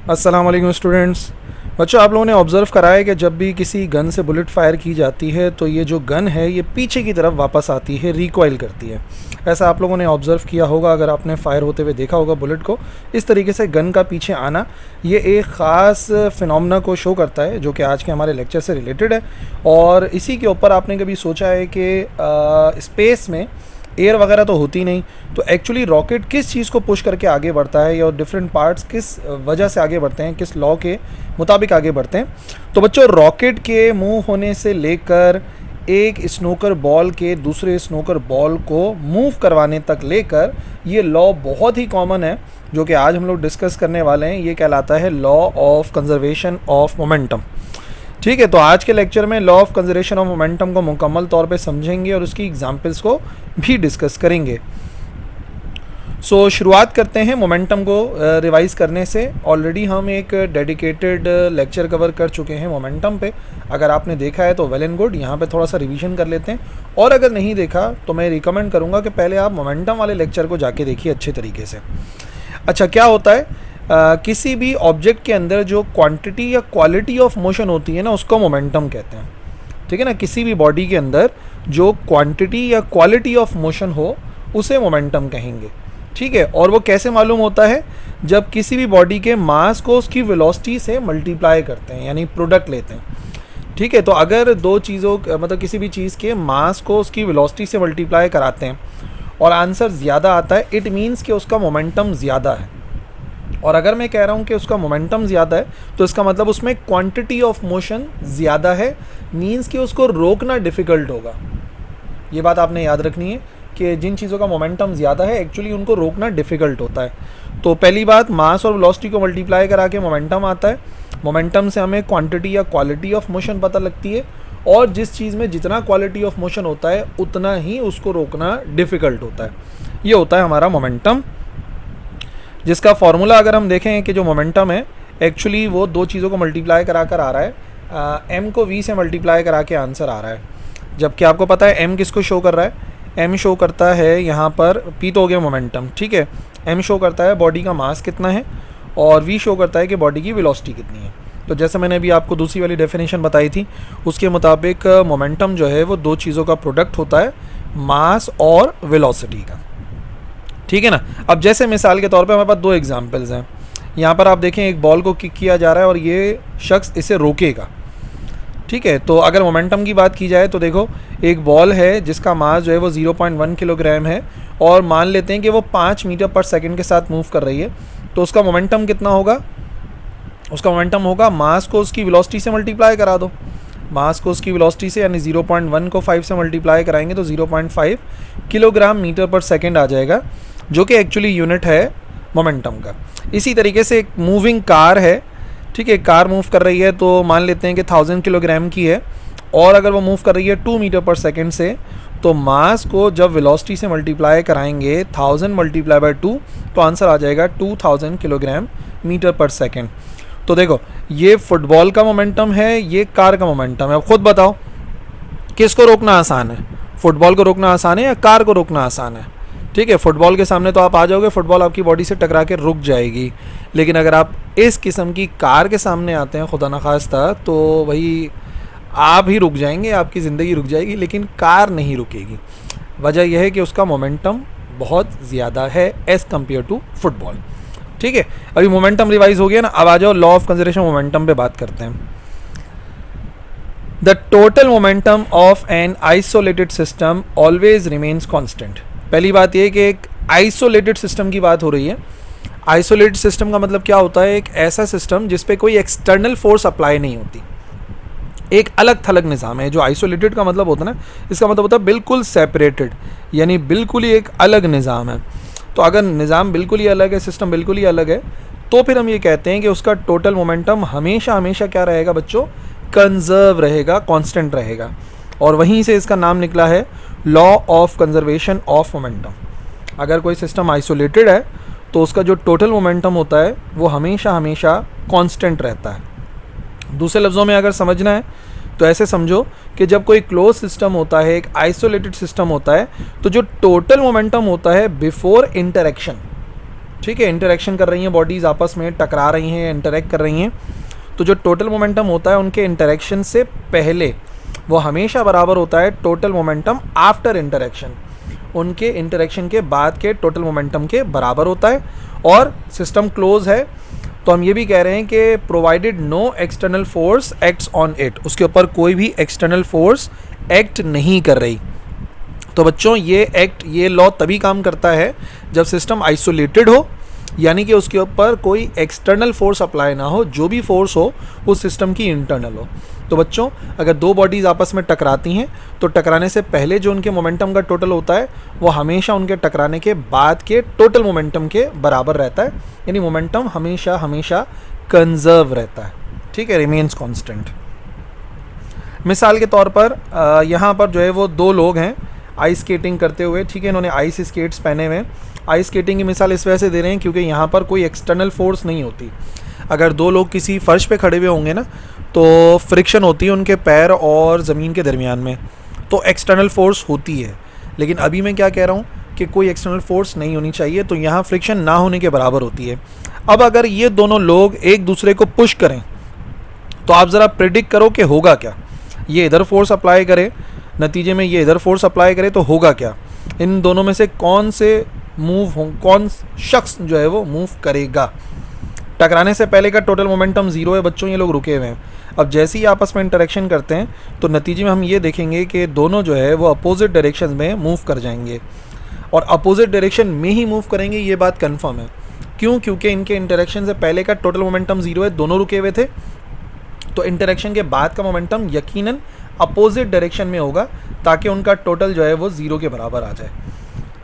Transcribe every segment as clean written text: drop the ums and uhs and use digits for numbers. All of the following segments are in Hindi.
अस्सलाम वालेकुम स्टूडेंट्स। बच्चों, आप लोगों ने ऑब्ज़र्व करा है कि जब भी किसी गन से बुलेट फायर की जाती है तो ये जो गन है ये पीछे की तरफ वापस आती है, रिकॉइल करती है। ऐसा आप लोगों ने ऑब्ज़र्व किया होगा, अगर आपने फायर होते हुए देखा होगा बुलेट को। इस तरीके से गन का पीछे आना ये एक ख़ास फिनोमेना को शो करता है जो कि आज के हमारे लेक्चर से रिलेटेड है। और इसी के ऊपर आपने कभी सोचा है कि स्पेस में एयर वगैरह तो होती नहीं, तो एक्चुअली रॉकेट किस चीज़ को पुश करके आगे बढ़ता है और डिफरेंट पार्ट्स किस वजह से आगे बढ़ते हैं, किस लॉ के मुताबिक आगे बढ़ते हैं। तो बच्चों, रॉकेट के मूव होने से लेकर एक स्नूकर बॉल के दूसरे स्नूकर बॉल को मूव करवाने तक लेकर ये लॉ बहुत ही कॉमन है जो कि आज हम लोग डिस्कस करने वाले हैं। ये कहलाता है law of conservation of momentum. ठीक है, तो आज के लेक्चर में law of conservation of momentum को मुकम्मल तौर पे समझेंगे और उसकी एग्जांपल्स को भी डिस्कस करेंगे। सो शुरुआत करते हैं मोमेंटम को रिवाइज़ करने से। ऑलरेडी हम एक डेडिकेटेड लेक्चर कवर कर चुके हैं मोमेंटम पे। अगर आपने देखा है तो वेल एंड गुड, यहाँ पे थोड़ा सा रिवीजन कर लेते हैं। और अगर नहीं देखा तो मैं रिकमेंड करूँगा कि पहले आप मोमेंटम वाले लेक्चर को जाके देखिए अच्छे तरीके से। अच्छा, क्या होता है किसी भी ऑब्जेक्ट के अंदर जो क्वांटिटी या क्वालिटी ऑफ मोशन होती है ना, उसको मोमेंटम कहते हैं। ठीक है ना, किसी भी बॉडी के अंदर जो क्वांटिटी या क्वालिटी ऑफ मोशन हो उसे मोमेंटम कहेंगे। ठीक है, और वो कैसे मालूम होता है? जब किसी भी बॉडी के मास को उसकी वेलोसिटी से मल्टीप्लाई करते हैं, यानी प्रोडक्ट लेते हैं। ठीक है, तो अगर दो चीज़ों मतलब किसी भी चीज़ के मास को उसकी वेलोसिटी से मल्टीप्लाई कराते हैं और आंसर ज़्यादा आता है, इट मीन्स कि उसका मोमेंटम ज़्यादा है। और अगर मैं कह रहा हूँ कि उसका मोमेंटम ज़्यादा है तो इसका मतलब उसमें क्वांटिटी ऑफ मोशन ज़्यादा है, मीन्स कि उसको रोकना डिफ़िकल्ट होगा। ये बात आपने याद रखनी है कि जिन चीज़ों का मोमेंटम ज़्यादा है एक्चुअली उनको रोकना डिफ़िकल्ट होता है। तो पहली बात, मास और वेलोसिटी को मल्टीप्लाई करा के मोमेंटम आता है। मोमेंटम से हमें क्वांटिटी या क्वालिटी ऑफ मोशन पता लगती है, और जिस चीज़ में जितना क्वालिटी ऑफ मोशन होता है उतना ही उसको रोकना डिफ़िकल्ट होता है। ये होता है हमारा मोमेंटम, जिसका फॉर्मूला अगर हम देखें कि जो मोमेंटम है एक्चुअली वो दो चीज़ों को मल्टीप्लाई करा कर आ रहा है। m को v से मल्टीप्लाई करा के आंसर आ रहा है, जबकि आपको पता है m किसको शो कर रहा है? m शो करता है यहाँ पर, p तो हो गया मोमेंटम, ठीक है। m शो करता है बॉडी का मास कितना है और v शो करता है कि बॉडी की वेलोसिटी कितनी है। तो जैसे मैंने अभी आपको दूसरी वाली डेफिनेशन बताई थी, उसके मुताबिक मोमेंटम जो है वो दो चीज़ों का प्रोडक्ट होता है, मास और वेलोसिटी का। ठीक है ना। अब जैसे मिसाल के तौर पे हमारे पास दो एग्जांपल्स हैं। यहाँ पर आप देखें, एक बॉल को किक किया जा रहा है और ये शख्स इसे रोकेगा। ठीक है, तो अगर मोमेंटम की बात की जाए तो देखो, एक बॉल है जिसका मास जो है वो 0.1 किलोग्राम है और मान लेते हैं कि वो 5 मीटर पर सेकंड के साथ मूव कर रही है। तो उसका मोमेंटम कितना होगा? उसका मोमेंटम होगा, मास को उसकी वेलोसिटी से मल्टीप्लाई करा दो। मास को उसकी वेलोसिटी से, यानी 0.1 को 5 से मल्टीप्लाई कराएंगे तो 0.5 किलोग्राम मीटर पर सेकंड आ जाएगा, जो कि एक्चुअली यूनिट है मोमेंटम का। इसी तरीके से एक मूविंग कार है। ठीक है, कार मूव कर रही है तो मान लेते हैं कि 1000 किलोग्राम की है, और अगर वो मूव कर रही है 2 मीटर पर सेकंड से, तो मास को जब वेलोसिटी से मल्टीप्लाई कराएंगे 1000 मल्टीप्लाई बाय 2 तो आंसर आ जाएगा 2000 किलोग्राम मीटर पर सेकंड। तो देखो, ये फुटबॉल का मोमेंटम है, ये कार का मोमेंटम है। अब खुद बताओ किसको रोकना आसान है? फुटबॉल को रोकना आसान है या कार को रोकना आसान है? ठीक है, फुटबॉल के सामने तो आप आ जाओगे, फुटबॉल आपकी बॉडी से टकरा के रुक जाएगी। लेकिन अगर आप इस किस्म की कार के सामने आते हैं खुदा न खास्ता, तो भाई आप ही रुक जाएंगे, आपकी ज़िंदगी रुक जाएगी, लेकिन कार नहीं रुकेगी। वजह यह है कि उसका मोमेंटम बहुत ज़्यादा है एज़ कम्पेयर टू फुटबॉल। ठीक है, अभी मोमेंटम रिवाइज हो गया ना। अब आ जाओ लॉ ऑफ कंजर्वेशन मोमेंटम पे बात करते हैं। The total momentum of an isolated system always remains constant. पहली बात यह कि एक आइसोलेटेड सिस्टम की बात हो रही है। आइसोलेटेड सिस्टम का मतलब क्या होता है? एक ऐसा सिस्टम जिस पे कोई एक्सटर्नल फोर्स अप्लाई नहीं होती, एक अलग थलग निज़ाम है। जो आइसोलेटेड का मतलब होता है ना, इसका मतलब होता है बिल्कुल सेपरेटेड, यानी बिल्कुल ही एक अलग निज़ाम है। तो अगर निज़ाम बिल्कुल ही अलग है, सिस्टम बिल्कुल ही अलग है, तो फिर हम ये कहते हैं कि उसका टोटल मोमेंटम हमेशा हमेशा क्या रहेगा बच्चों? कंजर्व रहेगा, कांस्टेंट रहेगा। और वहीं से इसका नाम निकला है law of conservation of momentum. अगर कोई सिस्टम आइसोलेटेड है तो उसका जो टोटल मोमेंटम होता है वो हमेशा हमेशा कांस्टेंट रहता है। दूसरे लफ्ज़ों में अगर समझना है तो ऐसे समझो कि जब कोई क्लोज सिस्टम होता है, एक आइसोलेटेड सिस्टम होता है, तो जो टोटल मोमेंटम होता है बिफोर इंटरेक्शन, ठीक है, इंटरेक्शन कर रही हैं बॉडीज़, आपस में टकरा रही हैं, इंटरेक्ट कर रही हैं, तो जो टोटल मोमेंटम होता है उनके इंटरेक्शन से पहले वो हमेशा बराबर होता है टोटल मोमेंटम आफ्टर इंटरेक्शन, उनके इंटरेक्शन के बाद के टोटल मोमेंटम के बराबर होता है। और सिस्टम क्लोज है तो हम ये भी कह रहे हैं कि provided no external force acts on it, उसके ऊपर कोई भी एक्सटर्नल फोर्स एक्ट नहीं कर रही। तो बच्चों ये लॉ तभी काम करता है जब सिस्टम आइसोलेटेड हो, यानी कि उसके ऊपर कोई एक्सटर्नल फोर्स अप्लाई ना हो, जो भी फोर्स हो उस सिस्टम की इंटरनल हो। तो बच्चों अगर दो बॉडीज़ आपस में टकराती हैं तो टकराने से पहले जो उनके मोमेंटम का टोटल होता है वो हमेशा उनके टकराने के बाद के टोटल मोमेंटम के बराबर रहता है, यानी मोमेंटम हमेशा हमेशा कंजर्व रहता है। ठीक है, रिमेन्स कांस्टेंट। मिसाल के तौर पर यहाँ पर जो है वो दो लोग हैं आइस स्केटिंग करते हुए। ठीक है, इन्होंने आइस स्केट्स पहने हुए हैं। आइस स्केटिंग की मिसाल इस वजह से दे रहे हैं क्योंकि यहाँ पर कोई एक्सटर्नल फोर्स नहीं होती। अगर दो लोग किसी फर्श पे खड़े हुए होंगे ना तो फ्रिक्शन होती है उनके पैर और ज़मीन के दरमियान में, तो एक्सटर्नल फोर्स होती है। लेकिन अभी मैं क्या कह रहा हूँ कि कोई एक्सटर्नल फोर्स नहीं होनी चाहिए, तो यहाँ फ्रिक्शन ना होने के बराबर होती है। अब अगर ये दोनों लोग एक दूसरे को पुश करें तो आप ज़रा प्रिडिक्ट करो कि होगा क्या। ये इधर फोर्स अप्लाई करे, नतीजे में ये इधर फोर्स अप्लाई करे तो होगा क्या। इन दोनों में से कौन शख्स जो है वो मूव करेगा। टकराने से पहले का टोटल मोमेंटम 0 है बच्चों, ये लोग रुके हुए हैं। अब जैसे ही आपस में इंटरेक्शन करते हैं तो नतीजे में हम ये देखेंगे कि दोनों जो है वो अपोजिट डायरेक्शन में मूव कर जाएंगे, और अपोजिट डायरेक्शन में ही मूव करेंगे, ये बात कंफर्म है। क्यों? क्योंकि इनके इंटरेक्शन से पहले का टोटल मोमेंटम 0 है, दोनों रुके हुए थे, तो इंटरेक्शन के बाद का मोमेंटम यकीनन अपोजिट डायरेक्शन में होगा ताकि उनका टोटल जो है वो 0 के बराबर आ जाए।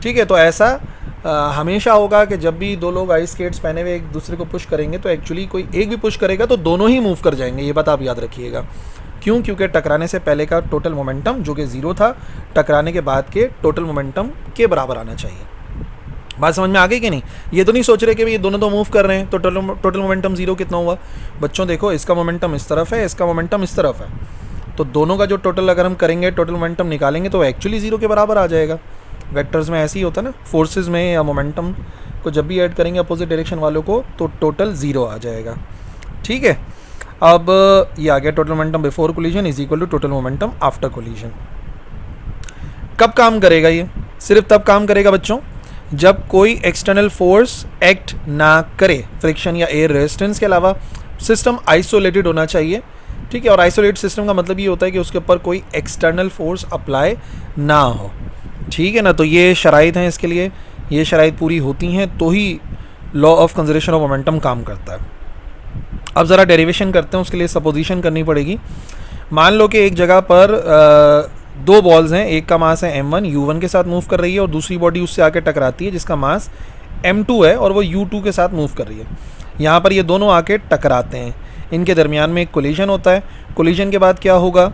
ठीक है, तो ऐसा हमेशा होगा कि जब भी दो लोग आइस स्केट्स पहने हुए एक दूसरे को पुश करेंगे तो एक्चुअली कोई एक भी पुश करेगा तो दोनों ही मूव कर जाएंगे, ये बात आप याद रखिएगा। क्यों? क्योंकि टकराने से पहले का टोटल मोमेंटम जो कि 0 था, टकराने के बाद के टोटल मोमेंटम के बराबर आना चाहिए। बात समझ में आ गई कि नहीं? ये तो नहीं सोच रहे कि भाई ये दोनों तो मूव कर रहे हैं तो टोटल मोमेंटम 0 कितना हुआ। बच्चों देखो, इसका मोमेंटम इस तरफ है, इसका मोमेंटम इस तरफ है, तो दोनों का जो टोटल अगर हम करेंगे, टोटल मोमेंटम निकालेंगे तो एक्चुअली 0 के बराबर आ जाएगा। वेक्टर्स में ऐसे ही होता है ना, फोर्सेस में या मोमेंटम को जब भी ऐड करेंगे अपोजिट डायरेक्शन वालों को तो टोटल 0 आ जाएगा। ठीक है, अब ये आ गया total momentum before collision is equal to total momentum after collision. कब काम करेगा ये? सिर्फ तब काम करेगा बच्चों जब कोई एक्सटर्नल फोर्स एक्ट ना करे, फ्रिक्शन या एयर रेजिस्टेंस के अलावा। सिस्टम आइसोलेटेड होना चाहिए। ठीक है, और आइसोलेटेड सिस्टम का मतलब ये होता है कि उसके ऊपर कोई एक्सटर्नल फोर्स अप्लाई ना हो। ठीक है ना, तो ये शराइत हैं इसके लिए, ये शराइत पूरी होती हैं तो ही law of conservation of momentum काम करता है। अब ज़रा डेरिवेशन करते हैं, उसके लिए सपोजिशन करनी पड़ेगी। मान लो कि एक जगह पर दो बॉल्स हैं, एक का मास है m1 u1 के साथ मूव कर रही है और दूसरी बॉडी उससे आके टकराती है जिसका मास m2 है और वो u2 के साथ मूव कर रही है। यहाँ पर ये दोनों आके टकराते हैं, इनके दरमियान में एक कोलिजन होता है। कोलिजन के बाद क्या होगा?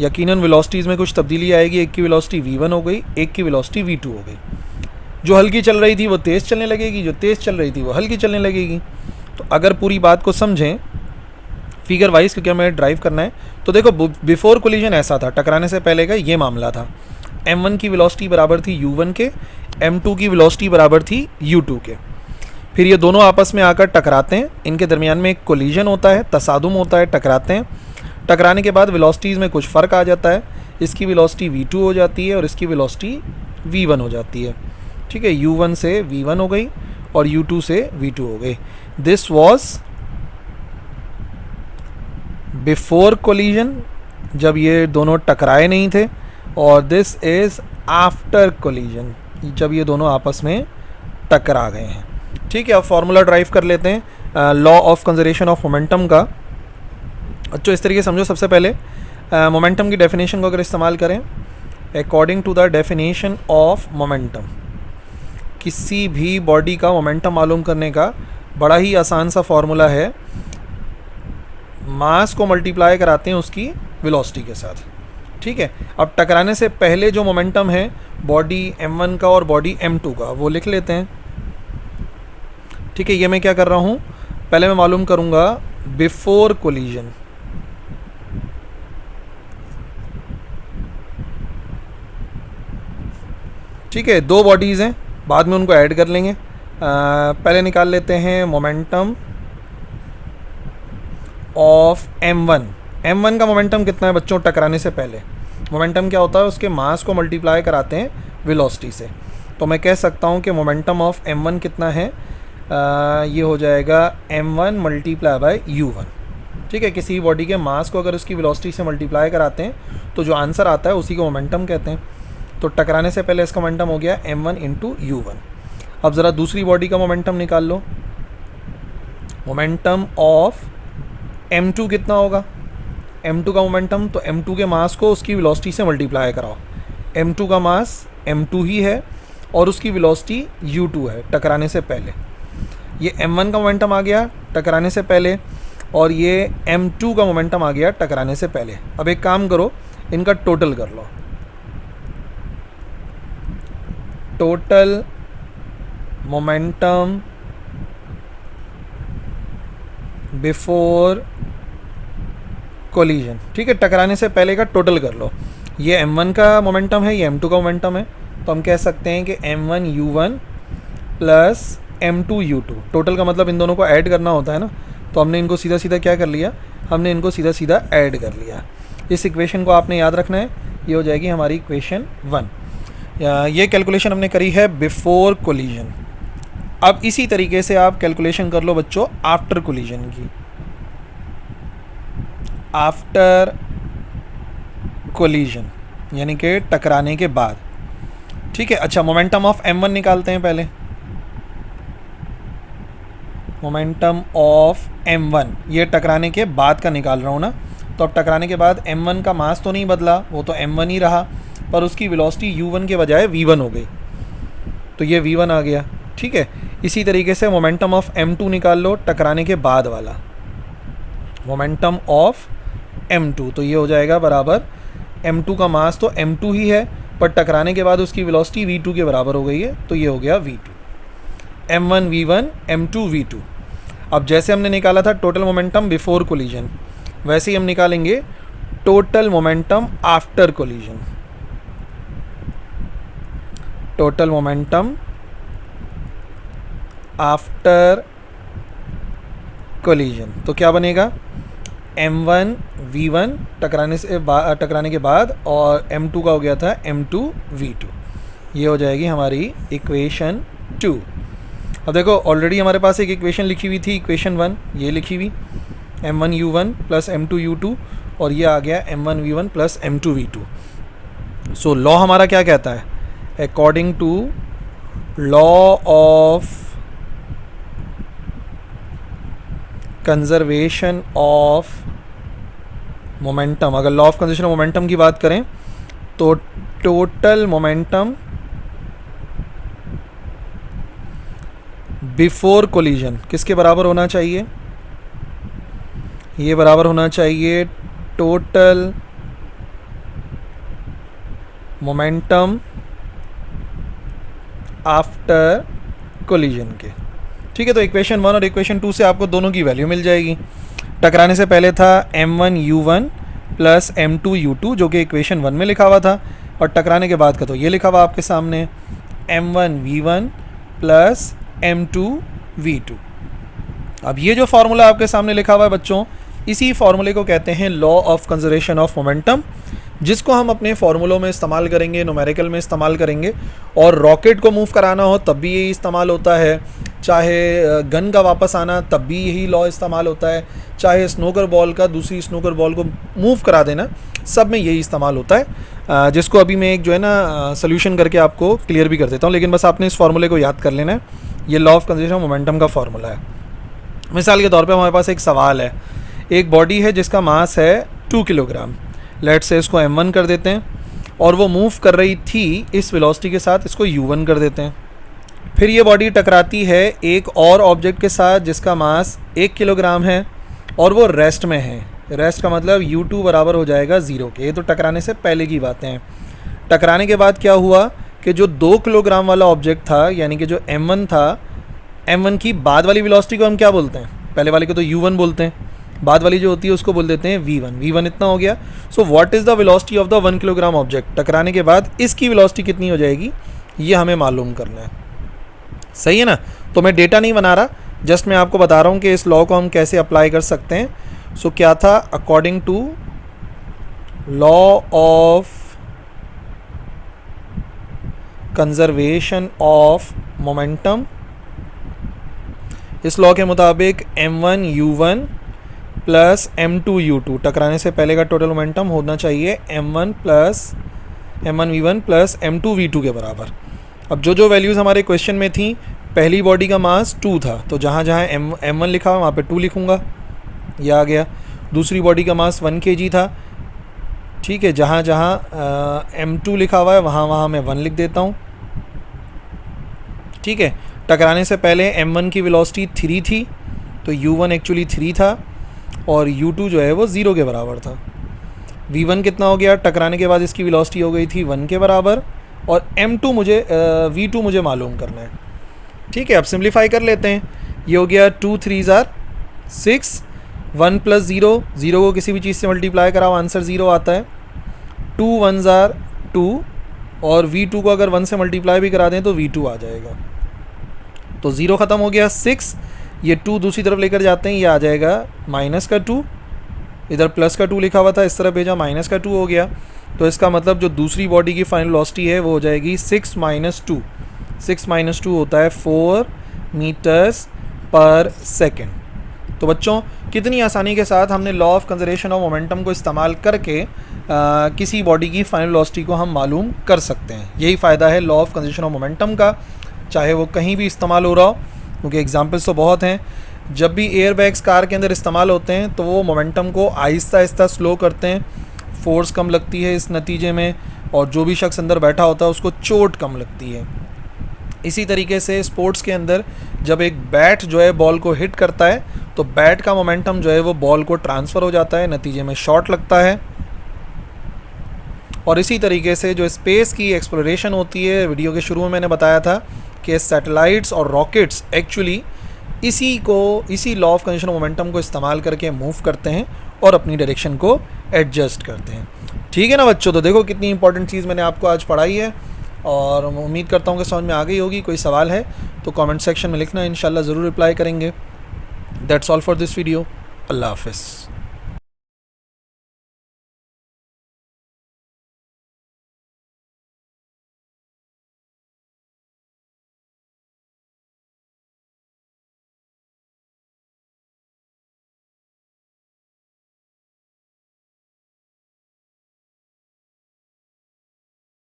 यकीनन वेलोसिटीज़ में कुछ तब्दीली आएगी। एक की वेलोसिटी v1 हो गई, एक की वेलोसिटी v2 हो गई। जो हल्की चल रही थी वो तेज़ चलने लगेगी, जो तेज़ चल रही थी वो हल्की चलने लगेगी। तो अगर पूरी बात को समझें फिगर वाइज, क्योंकि हमें ड्राइव करना है, तो देखो बिफोर कोलिजन ऐसा था, टकराने से पहले का ये मामला था। m1 की वेलोसिटी बराबर थी u1 के, m2 की वेलोसिटी बराबर थी u2 के। फिर ये दोनों आपस में आकर टकराते हैं, इनके दरमियान में एक कोलिजन होता है, तसादुम होता है, टकराते हैं। टकराने के बाद वेलोसिटीज़ में कुछ फ़र्क आ जाता है, इसकी वेलोसिटी v2 हो जाती है और इसकी वेलोसिटी v1 हो जाती है। ठीक है, u1 से v1 हो गई और u2 से v2 हो गई। दिस वॉज बिफोर कोलिजन, जब ये दोनों टकराए नहीं थे, और दिस इज़ आफ्टर कोलिजन, जब ये दोनों आपस में टकरा गए हैं। ठीक है, अब फॉर्मूला ड्राइव कर लेते हैं law of conservation of momentum का। अच्छा, इस तरीके समझो, सबसे पहले मोमेंटम की डेफिनेशन को अगर इस्तेमाल करें, according to the definition of momentum, किसी भी बॉडी का मोमेंटम मालूम करने का बड़ा ही आसान सा फॉर्मूला है, मास को मल्टीप्लाई कराते हैं उसकी वेलोसिटी के साथ। ठीक है, अब टकराने से पहले जो मोमेंटम है बॉडी m1 का और बॉडी m2 का, वो लिख लेते हैं। ठीक है, ये मैं क्या कर रहा हूँ, पहले मैं मालूम करूँगा बिफोर कोलिजन। ठीक है, दो बॉडीज़ हैं, बाद में उनको ऐड कर लेंगे। पहले निकाल लेते हैं मोमेंटम ऑफ m1। m1 का मोमेंटम कितना है बच्चों टकराने से पहले? मोमेंटम क्या होता है, उसके मास को मल्टीप्लाई कराते हैं वेलोसिटी से। तो मैं कह सकता हूँ कि मोमेंटम ऑफ m1 कितना है, ये हो जाएगा m1 मल्टीप्लाई बाय u1। ठीक है, किसी बॉडी के मास को अगर उसकी वेलोसिटी से मल्टीप्लाई कराते हैं तो जो आंसर आता है उसी को मोमेंटम कहते हैं। तो टकराने से पहले इसका मोमेंटम हो गया m1 इंटू u1। अब ज़रा दूसरी बॉडी का मोमेंटम निकाल लो। मोमेंटम ऑफ m2 कितना होगा? m2 का मोमेंटम, तो m2 के मास को उसकी वेलोसिटी से मल्टीप्लाई कराओ। m2 का मास m2 ही है और उसकी वेलोसिटी u2 है टकराने से पहले। ये m1 का मोमेंटम आ गया टकराने से पहले और ये m2 का मोमेंटम आ गया टकराने से पहले। अब एक काम करो, इनका टोटल कर लो। टोटल मोमेंटम बिफोर कोलिजन, ठीक है, टकराने से पहले का टोटल कर लो। ये m1 का मोमेंटम है, ये m2 का मोमेंटम है, तो हम कह सकते हैं कि m1 u1 plus m2 u2। Total का मतलब इन दोनों को ऐड करना होता है ना, तो हमने इनको सीधा सीधा क्या कर लिया, हमने इनको सीधा सीधा ऐड कर लिया। इस इक्वेशन को आपने याद रखना है, ये हो जाएगी हमारी इक्वेशन 1। ये कैलकुलेशन हमने करी है बिफोर कोलिजन। अब इसी तरीके से आप कैलकुलेशन कर लो बच्चों आफ्टर कोलिजन की। आफ्टर कोलिजन यानी कि टकराने के बाद। ठीक है, अच्छा मोमेंटम ऑफ m1 निकालते हैं पहले। मोमेंटम ऑफ m1 ये टकराने के बाद का निकाल रहा हूँ ना, तो अब टकराने के बाद m1 का मास तो नहीं बदला, वो तो m1 ही रहा, पर उसकी वेलोसिटी u1 के बजाय v1 हो गई, तो ये v1 आ गया। ठीक है, इसी तरीके से मोमेंटम ऑफ m2 निकाल लो टकराने के बाद वाला। मोमेंटम ऑफ m2 तो ये हो जाएगा बराबर, m2 का मास तो m2 ही है पर टकराने के बाद उसकी वेलोसिटी v2 के बराबर हो गई है, तो ये हो गया v2। m1 v1 m2 v2। अब जैसे हमने निकाला था टोटल मोमेंटम बिफोर कोलिजन, वैसे ही हम निकालेंगे total momentum after collision. Total momentum after collision, तो क्या बनेगा, m1 v1 टकराने के बाद और m2 का हो गया था m2 v2। ये हो जाएगी हमारी इक्वेशन 2। अब देखो ऑलरेडी हमारे पास एक इक्वेशन लिखी हुई थी, इक्वेशन 1 ये लिखी हुई m1 u1 plus m2 u2, और ये आ गया m1 v1 plus m2 v2। So law हमारा क्या कहता है, according to law of conservation of momentum, अगर law of conservation of momentum की बात करें तो टोटल मोमेंटम बिफोर कोलिजन किसके बराबर होना चाहिए, ये बराबर होना चाहिए टोटल मोमेंटम आफ्टर कोलिजन के। ठीक है, तो इक्वेशन 1 और इक्वेशन 2 से आपको दोनों की वैल्यू मिल जाएगी। टकराने से पहले था m1 u1 plus m2 u2 जो कि इक्वेशन 1 में लिखा हुआ था, और टकराने के बाद का तो ये लिखा हुआ आपके सामने m1 v1 plus m2 v2। अब ये जो फार्मूला आपके सामने लिखा हुआ है बच्चों, इसी फार्मूले को कहते हैं law of conservation of momentum, जिसको हम अपने फार्मूलों में इस्तेमाल करेंगे, न्यूमेरिकल में इस्तेमाल करेंगे, और रॉकेट को मूव कराना हो तब भी यही इस्तेमाल होता है, चाहे गन का वापस आना तब भी यही लॉ इस्तेमाल होता है, चाहे स्नूकर बॉल का दूसरी स्नूकर बॉल को मूव करा देना, सब में यही इस्तेमाल होता है, जिसको अभी मैं एक जो है ना सोल्यूशन करके आपको क्लियर भी कर देता हूँ, लेकिन बस आपने इस फार्मूले को याद कर लेना है। ये law of conservation of momentum का फार्मूला है। मिसाल के तौर पे हमारे पास एक सवाल है, एक बॉडी है जिसका मास है 2 किलोग्राम, लेट से इसको m1 कर देते हैं, और वो मूव कर रही थी इस वेलोसिटी के साथ, इसको u1 कर देते हैं। फिर ये बॉडी टकराती है एक और ऑब्जेक्ट के साथ जिसका मास 1 किलोग्राम है और वो रेस्ट में है। रेस्ट का मतलब u2 बराबर हो जाएगा 0 के। ये तो टकराने से पहले की बातें हैं। टकराने के बाद क्या हुआ कि जो 2 किलोग्राम वाला ऑब्जेक्ट था, यानी कि जो m1 था, m1 की बाद वाली वेलोसिटी को हम क्या बोलते हैं, पहले वाले को तो u1 बोलते हैं, बाद वाली जो होती है उसको बोल देते हैं v1। v1 इतना हो गया। So what is the velocity of the 1 kilogram object, टकराने के बाद इसकी वेलोसिटी कितनी हो जाएगी, ये हमें मालूम करना है। सही है ना। तो मैं डेटा नहीं बना रहा, जस्ट मैं आपको बता रहा हूँ कि इस लॉ को हम कैसे अप्लाई कर सकते हैं। सो क्या था, according to law of conservation of momentum, इस लॉ के मुताबिक m1 u1 plus m2 u2, टकराने से पहले का टोटल मोमेंटम होना चाहिए m1 v1 plus m2 v2 के बराबर। अब जो वैल्यूज़ हमारे क्वेश्चन में थी, पहली बॉडी का मास 2 था, तो जहाँ जहाँ m1 लिखा हुआ वहाँ पे 2 लिखूँगा, ये आ गया। दूसरी बॉडी का मास 1 kg था, ठीक है, जहाँ जहाँ m2 लिखा हुआ है वहाँ वहाँ मैं 1 लिख देता हूँ, ठीक है। टकराने से पहले m1 की वेलोसिटी 3 थी, तो u1 एक्चुअली 3 था और u2 जो है वो 0 के बराबर था। v1 कितना हो गया, टकराने के बाद इसकी वेलोसिटी हो गई थी 1 के बराबर, और v2 मुझे मालूम करना है, ठीक है। अब सिंप्लीफाई कर लेते हैं, ये हो गया 2 3s are 6, 1 प्लस 0, 0 को किसी भी चीज़ से मल्टीप्लाई कराओ आंसर 0 आता है, 2 1s are 2, और v2 को अगर 1 से मल्टीप्लाई भी करा दें तो v2 आ जाएगा। तो 0 ख़त्म हो गया, 6, ये 2 दूसरी तरफ लेकर जाते हैं, ये आ जाएगा माइनस का 2, इधर प्लस का 2 लिखा हुआ था, इस तरफ भेजा माइनस का 2 हो गया। तो इसका मतलब जो दूसरी बॉडी की फाइनल वेलोसिटी है वो हो जाएगी 6 माइनस 2, 6 माइनस 2 होता है 4 मीटर्स पर सेकेंड। तो बच्चों, कितनी आसानी के साथ हमने law of conservation of momentum को इस्तेमाल करके किसी बॉडी की फाइनल वेलोसिटी को हम मालूम कर सकते हैं। यही फ़ायदा है law of conservation of momentum का, चाहे वो कहीं भी इस्तेमाल हो रहा हो, क्योंकि एग्जांपल्स तो बहुत हैं। जब भी एयर बैग्स कार के अंदर इस्तेमाल होते हैं तो वो मोमेंटम को आहिस्ता आहिस्ता स्लो करते हैं, फोर्स कम लगती है इस नतीजे में, और जो भी शख्स अंदर बैठा होता है उसको चोट कम लगती है। इसी तरीके से स्पोर्ट्स के अंदर जब एक बैट जो है बॉल को हिट करता है तो बैट का मोमेंटम जो है वो बॉल को ट्रांसफ़र हो जाता है, नतीजे में शॉट लगता है। और इसी तरीके से जो स्पेस की एक्सप्लोरेशन होती है, वीडियो के शुरू में मैंने बताया था कि सैटेलाइट्स और रॉकेट्स एक्चुअली इसी law of conservation of momentum को इस्तेमाल करके मूव करते हैं और अपनी डायरेक्शन को एडजस्ट करते हैं, ठीक है ना बच्चों। तो देखो कितनी इंपॉर्टेंट चीज़ मैंने आपको आज पढ़ाई है, और उम्मीद करता हूँ कि समझ में आ गई होगी। कोई सवाल है तो कमेंट सेक्शन में लिखना, इंशाल्लाह ज़रूर रिप्लाई करेंगे। That's all for this video. अल्लाह हाफ़िज़।